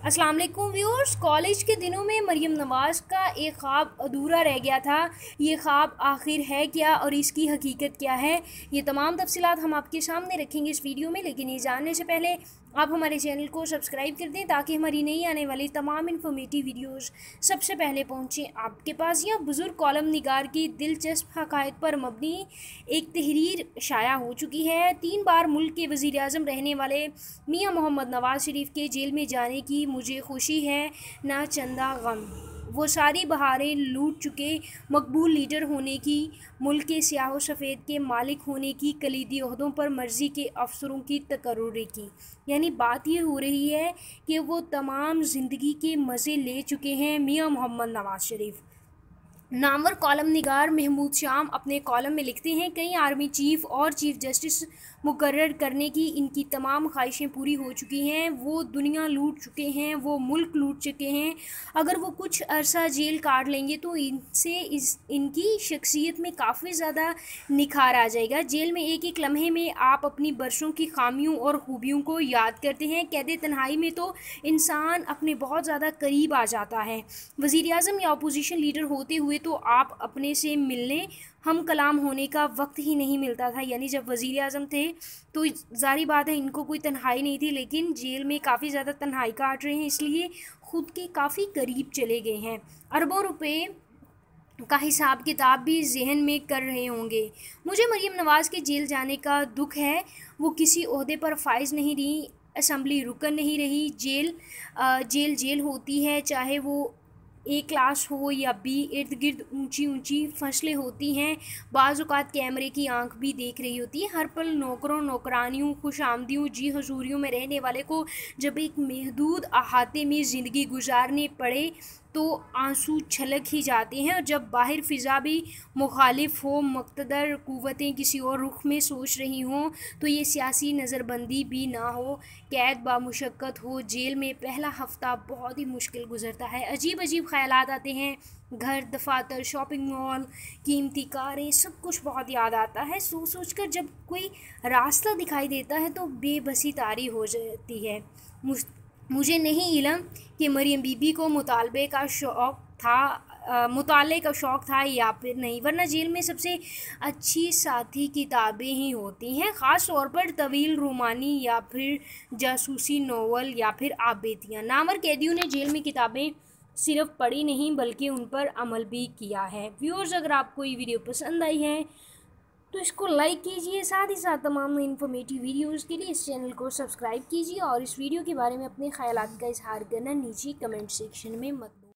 अस्सलाम वालेकुम viewers. College के दिनों में मरियम नवाज़ का एक ख्वाब अधूरा रह गया था। ये ख्वाब आखिर है क्या और इसकी हकीकत क्या है, ये तमाम तफसीलात हम आपके सामने रखेंगे इस वीडियो में। लेकिन ये जानने से पहले आप हमारे चैनल को सब्सक्राइब कर दें ताकि हमारी नई आने वाली तमाम इन्फॉर्मेटिव वीडियोस सबसे पहले पहुँचें आपके पास। यह बुज़ुर्ग कॉलम निगार की दिलचस्प हक़ाइक़ पर मबनी एक तहरीर शाया हो चुकी है। 3 बार मुल्क के वज़ीर आज़म रहने वाले मियाँ मोहम्मद नवाज़ शरीफ के जेल में जाने की मुझे खुशी है, ना चंदा गम। वो सारी बहारें लूट चुके मकबूल लीडर होने की, मुल्क के स्याह सफ़ेद के मालिक होने की, कलीदी ओहदों पर मर्ज़ी के अफसरों की तकर्रुरी की। यानी बात ये हो रही है कि वो तमाम ज़िंदगी के मज़े ले चुके हैं मियाँ मोहम्मद नवाज़ शरीफ। नामवर कॉलम निगार महमूद शाम अपने कॉलम में लिखते हैं, कई आर्मी चीफ़ और चीफ़ जस्टिस मुकर्रर करने की इनकी तमाम ख्वाहिशें पूरी हो चुकी हैं। वो दुनिया लूट चुके हैं, वो मुल्क लूट चुके हैं। अगर वो कुछ अरसा जेल काट लेंगे तो इनसे इनकी शख्सियत में काफ़ी ज़्यादा निखार आ जाएगा। जेल में एक एक लम्हे में आप अपनी बरसों की खामियों और खूबियों को याद करते हैं। कैद तन्हाई में तो इंसान अपने बहुत ज़्यादा करीब आ जाता है। वज़ीर आज़म या अपोजिशन लीडर होते हुए तो आप अपने से मिलने हम कलाम होने का वक्त ही नहीं मिलता था। यानी जब वज़ीर आज़म थे तो ज़ाहिर बात है इनको कोई तन्हाई नहीं थी, लेकिन जेल में काफ़ी ज़्यादा तन्हाई काट रहे हैं, इसलिए ख़ुद के काफ़ी करीब चले गए हैं। अरबों रुपए का हिसाब किताब भी जहन में कर रहे होंगे। मुझे मरियम नवाज़ के जेल जाने का दुख है। वो किसी ओहदे पर फाइज नहीं रही, असम्बली रुकन नहीं रही। जेल होती है, चाहे वो ए क्लास हो या बी। इर्द गिर्द ऊंची ऊंची फसलें होती हैं, बाज़ औक़ात कैमरे की आंख भी देख रही होती है। हर पल नौकरों नौकरानियों खुशामदियों जी हजूरियों में रहने वाले को जब एक महदूद अहाते में ज़िंदगी गुजारने पड़े तो आंसू छलक ही जाते हैं। और जब बाहर फ़िज़ा भी मुखालिफ हो, मुक़्तदर क़ुव्वतें किसी और रुख में सोच रही हों, तो ये सियासी नज़रबंदी भी ना हो, कैद बामुशक्क़त हो। जेल में पहला हफ़्ता बहुत ही मुश्किल गुज़रता है। अजीब अजीब ख़यालात आते हैं। घर, दफ़ातर, शॉपिंग मॉल, कीमती कारें, सब कुछ बहुत याद आता है। सोच कर जब कोई रास्ता दिखाई देता है तो बेबसी तारी हो जाती है। मुझे नहीं इल्म कि मरियम बीबी को मुताले का शौक़ था या फिर नहीं, वरना जेल में सबसे अच्छी साथी किताबें ही होती हैं, ख़ास तौर पर तवील रोमानी या फिर जासूसी नोवेल या फिर आबेतियाँ। नामवर कैदियों ने जेल में किताबें सिर्फ पढ़ी नहीं बल्कि उन पर अमल भी किया है। व्यूअर्स, अगर आपको ये वीडियो पसंद आई है तो इसको लाइक कीजिए, साथ ही साथ तमाम इन्फॉर्मेटिव वीडियोज़ के लिए इस चैनल को सब्सक्राइब कीजिए और इस वीडियो के बारे में अपने ख़यालात का इजहार करना नीचे कमेंट सेक्शन में मत भूलिए।